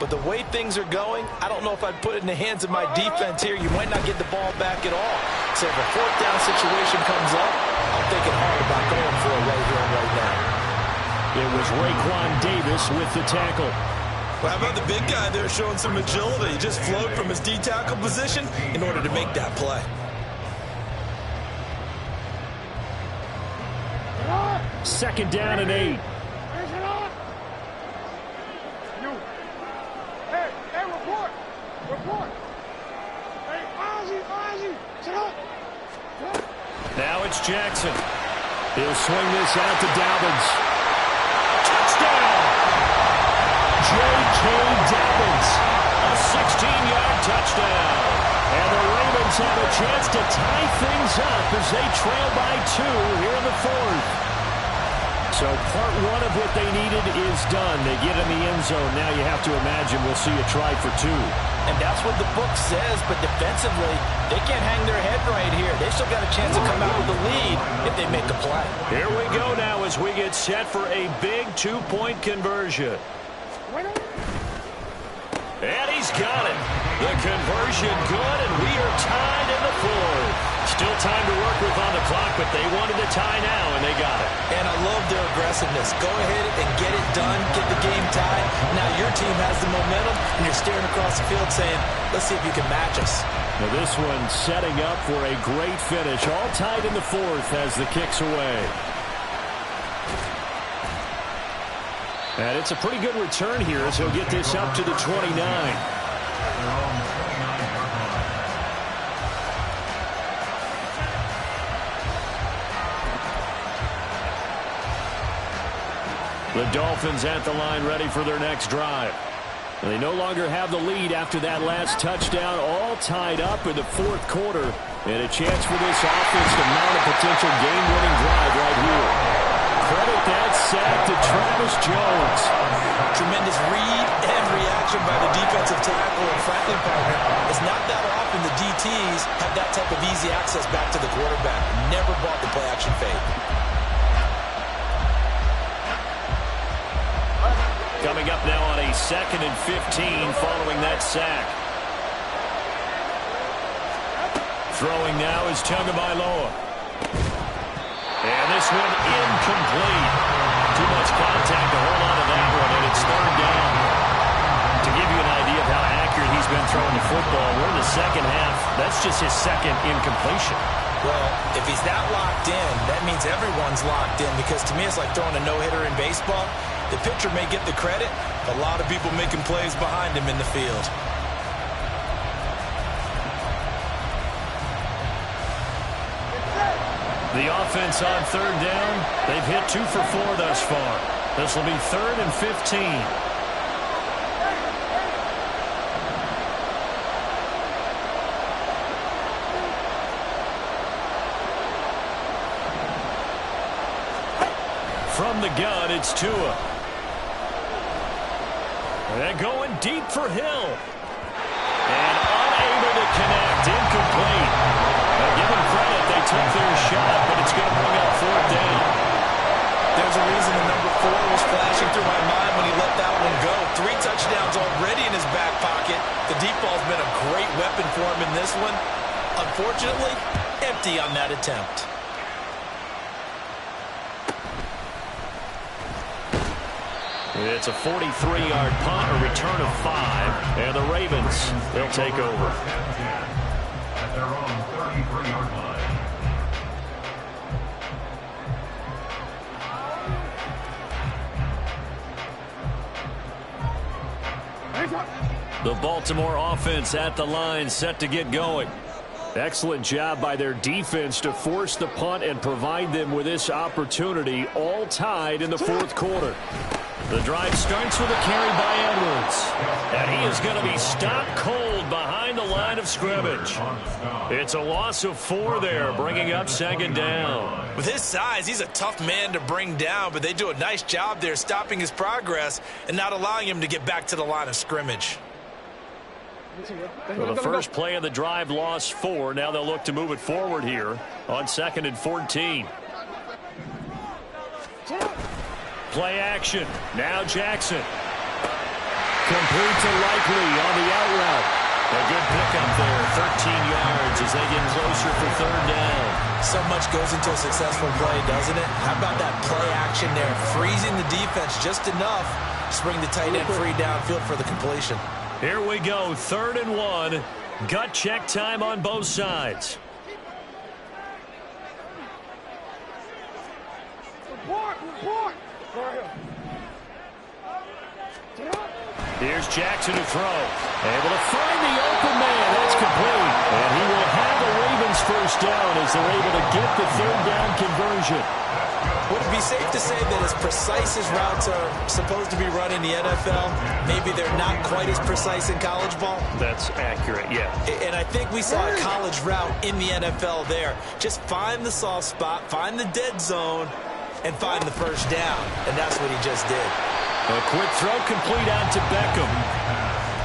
But the way things are going, I don't know if I'd put it in the hands of my defense here. You might not get the ball back at all. So if a 4th down situation comes up, I'm thinking hard about going for it right here and right now. It was Raekwon Davis with the tackle. Well, how about the big guy there showing some agility? He just flowed from his D-tackle position in order to make that play. Second down and 8. Now it's Jackson. He'll swing this out to Dobbins. Touchdown! J.K. Dobbins. A 16-yard touchdown. And the Ravens have a chance to tie things up as they trail by 2 here in the 4th. So part 1 of what they needed is done. They get in the end zone. Now you have to imagine we'll see a try for 2. And that's what the book says, but defensively, they can't hang their head right here. They still got a chance to come out with the lead if they make a play. Here we go now as we get set for a big 2-point conversion. And he's got it. The conversion good, and we are tied in the 4th. Still time to work with on the clock, but they wanted to tie now, and they got it. And I love their aggressiveness. Go ahead and get it done, get the game tied. Now your team has the momentum, and you're staring across the field saying, let's see if you can match us. Now this one setting up for a great finish. All tied in the 4th as the kick's away. And it's a pretty good return here as he'll get this up to the 29. The Dolphins at the line ready for their next drive. And they no longer have the lead after that last touchdown, all tied up in the 4th quarter. And a chance for this offense to mount a potential game-winning drive right here. credit that sack to Travis Jones. Tremendous read and reaction by the defensive tackle and frankly, partner, it's not that often the DTs have that type of easy access back to the quarterback. Never bought the play action fake. Coming up now on a 2nd and 15 following that sack. Throwing now is Tagovailoa. And this one incomplete. Too much contact to hold on to that one, and it's 3rd down. To give you an idea of how accurate he's been throwing the football, we're in the second half. That's just his 2nd incompletion. Well, if he's that locked in, that means everyone's locked in, because to me it's like throwing a no-hitter in baseball. The pitcher may get the credit, but a lot of people making plays behind him in the field. The offense on 3rd down, they've hit 2 for 4 thus far. This will be 3rd and 15. From the gun, it's Tua. They're going deep for Hill. And unable to connect, incomplete. Give them credit, they took their shot, but it's going to bring up 4th down. There's a reason the number 4 was flashing through my mind when he let that one go. 3 touchdowns already in his back pocket. The deep ball's been a great weapon for him in this one. Unfortunately, empty on that attempt. It's a 43-yard punt, a return of 5, and the Ravens, they'll take over. At their own 33-yard line. The Baltimore offense at the line, set to get going. Excellent job by their defense to force the punt and provide them with this opportunity, all tied in the 4th quarter. The drive starts with a carry by Edwards. And he is going to be stopped cold behind the line of scrimmage. It's a loss of 4 there, bringing up 2nd down. With his size, he's a tough man to bring down, but they do a nice job there stopping his progress and not allowing him to get back to the line of scrimmage. Well, the first play of the drive lost 4. Now they'll look to move it forward here on 2nd and 14. Play action. Now Jackson. Complete to Likely on the out route. A good pickup there. 13 yards as they get closer for 3rd down. So much goes into a successful play, doesn't it? How about that play action there? Freezing the defense just enough to bring the tight end free downfield for the completion. Here we go. 3rd and 1. Gut check time on both sides. Here's Jackson to throw. Able to find the open man. That's complete. And he will have the Ravens first down as they're able to get the 3rd down conversion. Would it be safe to say that as precise as routes are supposed to be run in the NFL, maybe they're not quite as precise in college ball? That's accurate, yeah. And I think we saw a college route in the NFL there. Just find the soft spot, find the dead zone, and find the first down. And that's what he just did. A quick throw complete out to Beckham.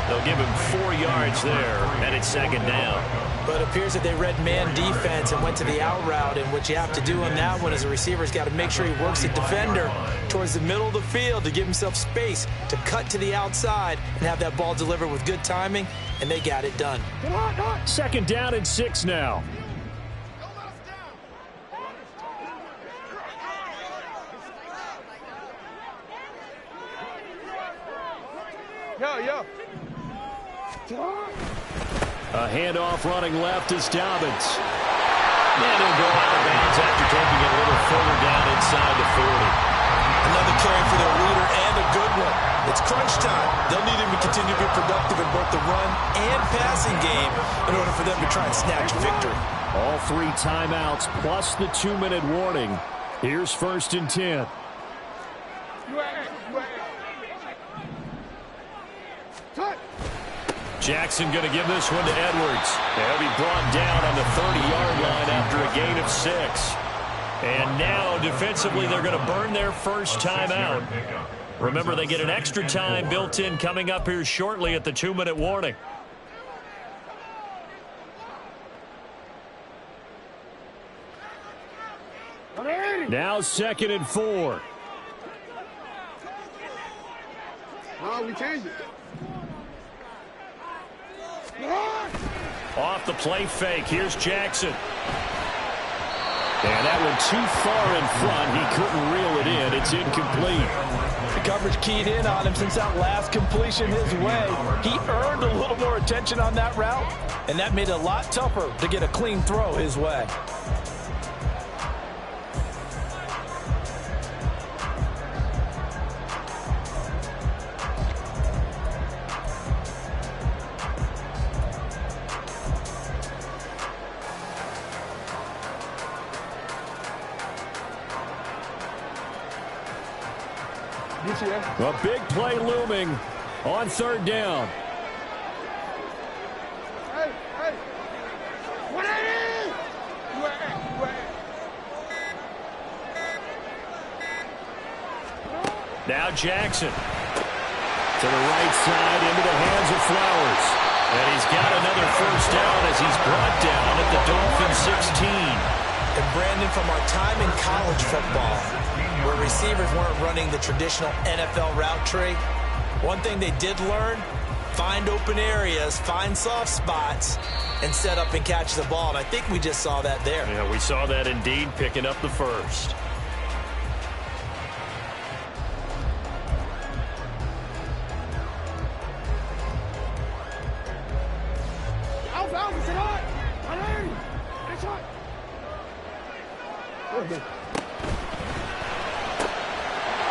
They'll give him 4 yards there, and it's 2nd down. But it appears that they read man defense and went to the out route, and what you have to do on that one as a receiver's got to make sure he works the defender towards the middle of the field to give himself space to cut to the outside and have that ball delivered with good timing, and they got it done. 2nd down and 6 now. Yo. A handoff running left is Dobbins. And he'll go out of bounds after taking it a little further down inside the 40. Another carry for their leader and a good one. It's crunch time. They'll need him to continue to be productive in both the run and passing game in order for them to try and snatch victory. All 3 timeouts plus the 2-minute warning. Here's 1st and 10. Jackson going to give this one to Edwards. They'll be brought down on the 30-yard line after a gain of 6. And now, defensively, they're going to burn their first timeout. Remember, they get an extra time built in coming up here shortly at the 2-minute warning. Now 2nd and 4. Oh, we changed it. Off the play fake. Here's Jackson. And that one too far in front. He couldn't reel it in. It's incomplete. The coverage keyed in on him since that last completion his way. He earned a little more attention on that route, and that made it a lot tougher to get a clean throw his way. A big play looming on 3rd down. Hey, hey. 180! Now Jackson to the right side into the hands of Flowers. And he's got another first down as he's brought down at the Dolphins 16. And Brandon, from our time in college football, where receivers weren't running the traditional NFL route tree, one thing they did learn, find open areas, find soft spots, and set up and catch the ball. And I think we just saw that there. Yeah, we saw that indeed, picking up the first.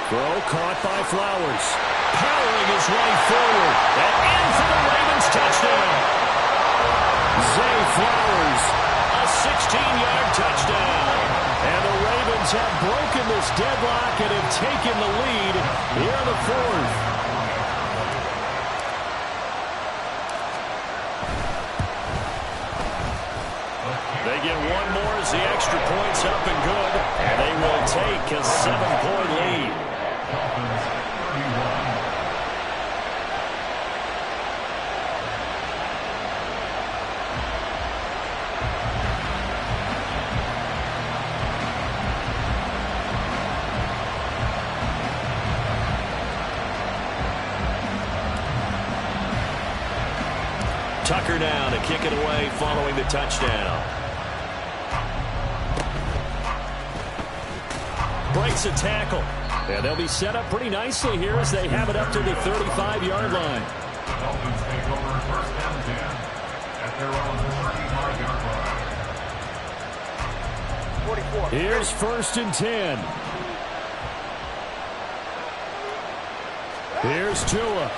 Throw caught by Flowers. Powering his way forward. And in for the Ravens touchdown. Zay Flowers, a 16-yard touchdown. And the Ravens have broken this deadlock and have taken the lead here in the 4th. They get one more as the extra point's up and good. And they will take a 7-point lead. Dolphins 31. Tucker now to kick it away following the touchdown. Breaks a tackle. And they'll be set up pretty nicely here as they have it up to the 35-yard line. Dolphins take over 1st and 10 at their own 35-yard line. 44. Here's 1st and 10. Here's Tua.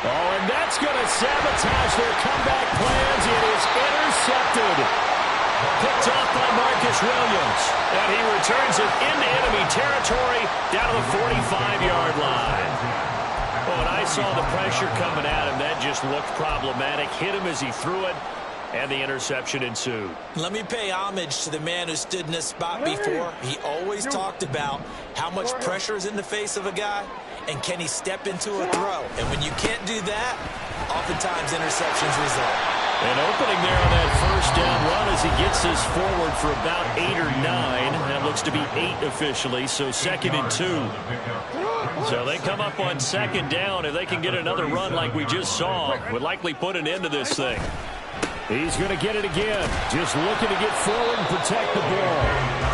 Oh, and that's going to sabotage their comeback plans. It is intercepted. Picked off by Marcus Williams. And he returns it into enemy territory down to the 45-yard line. Oh, and I saw the pressure coming at him. That just looked problematic. Hit him as he threw it, and the interception ensued. Let me pay homage to the man who stood in this spot before. He always talked about how much pressure is in the face of a guy, and can he step into a throw. And when you can't do that, oftentimes interceptions result. An opening there on that first down run as he gets this forward for about 8 or 9. That looks to be 8 officially, so 2nd and 2. So they come up on 2nd down. If they can get another run like we just saw, would likely put an end to this thing. He's going to get it again. Just looking to get forward and protect the ball.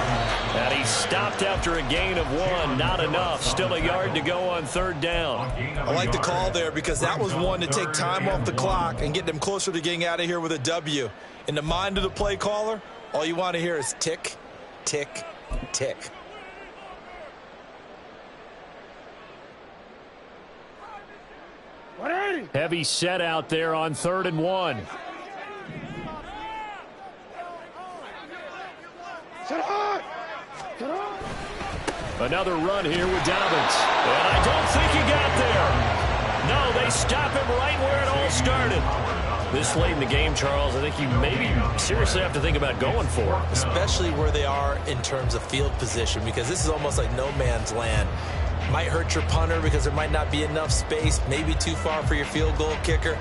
And he stopped after a gain of 1. Not enough. Still a yard to go on 3rd down. I like the call there because that was one to take time off the clock and get them closer to getting out of here with a W. In the mind of the play caller, all you want to hear is tick, tick, tick. Heavy set out there on 3rd and 1. Another run here with Dobbins. And I don't think he got there. No, they stop him right where it all started. This late in the game, Charles, I think you maybe seriously have to think about going for it. Especially where they are in terms of field position, because this is almost like no man's land. Might hurt your punter because there might not be enough space, maybe too far for your field goal kicker.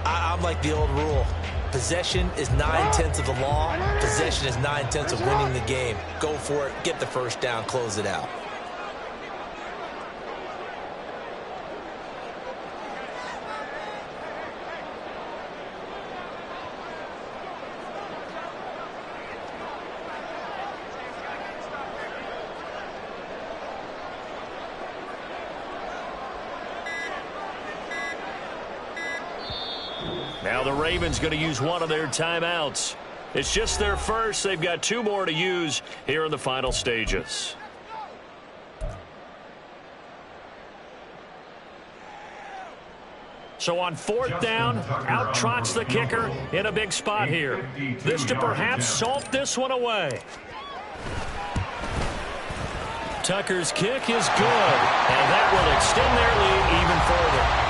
I'm like the old rule. Possession is 9/10 of the law. Possession is 9/10 of winning the game. Go for it, get the first down, close it out. Now the Ravens going to use one of their timeouts. It's just their first. They've got 2 more to use here in the final stages. So on 4th down, out trots the kicker in a big spot here. This to perhaps salt this one away. Tucker's kick is good, and that will extend their lead even further.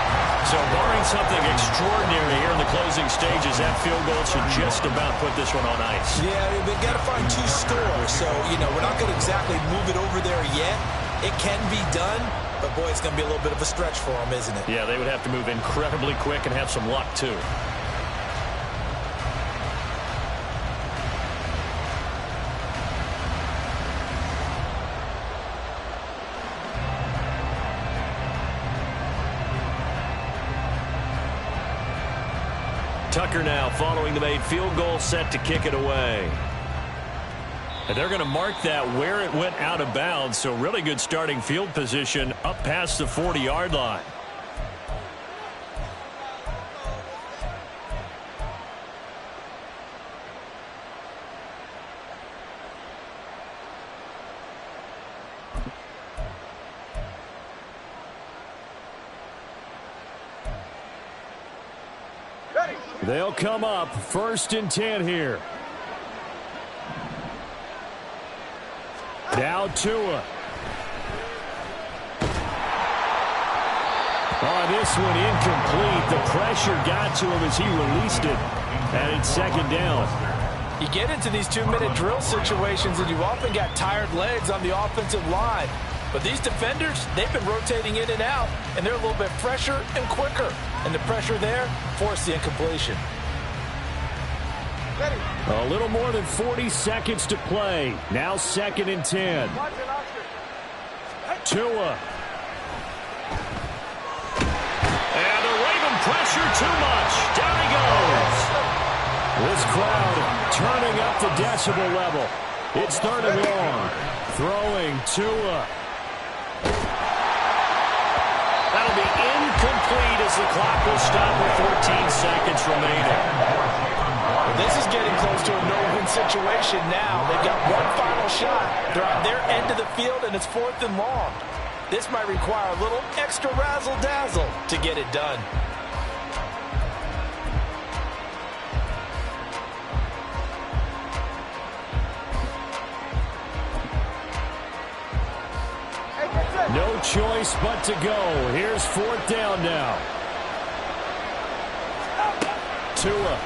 So barring something extraordinary here in the closing stages, that field goal should just about put this one on ice. Yeah, I mean, they've got to find 2 scores. So, we're not going to exactly move it over there yet. It can be done, but, boy, it's going to be a little bit of a stretch for them, isn't it? Yeah, they would have to move incredibly quick and have some luck, too. Tucker now following the made field goal, set to kick it away. And they're going to mark that where it went out of bounds, so really good starting field position up past the 40-yard line. They'll come up 1st and 10 here. Now Tua. Oh, this one incomplete. The pressure got to him as he released it. And it's 2nd down. You get into these 2-minute drill situations and you've often got tired legs on the offensive line. But these defenders, they've been rotating in and out, and they're a little bit fresher and quicker. And the pressure there forced the incompletion. A little more than 40 seconds to play. Now 2nd and 10. Tua. And the Raven pressure too much. Down he goes. This crowd turning up the decibel level. It's 3rd and long. Throwing Tua. That'll be incomplete as the clock will stop with 14 seconds remaining. This is getting close to a no-win situation now. They've got one final shot. They're on their end of the field, and it's 4th and long. This might require a little extra razzle-dazzle to get it done. No choice but to go. Here's 4th down now. Tua.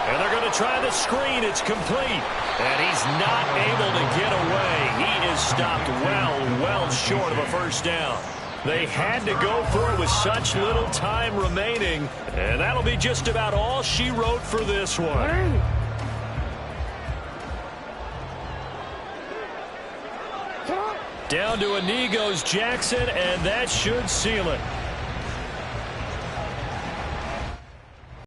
And they're going to try the screen. It's complete. And he's not able to get away. He is stopped well short of a 1st down. They had to go for it with such little time remaining. And that'll be just about all she wrote for this one. Down to a knee goes Jackson, and that should seal it.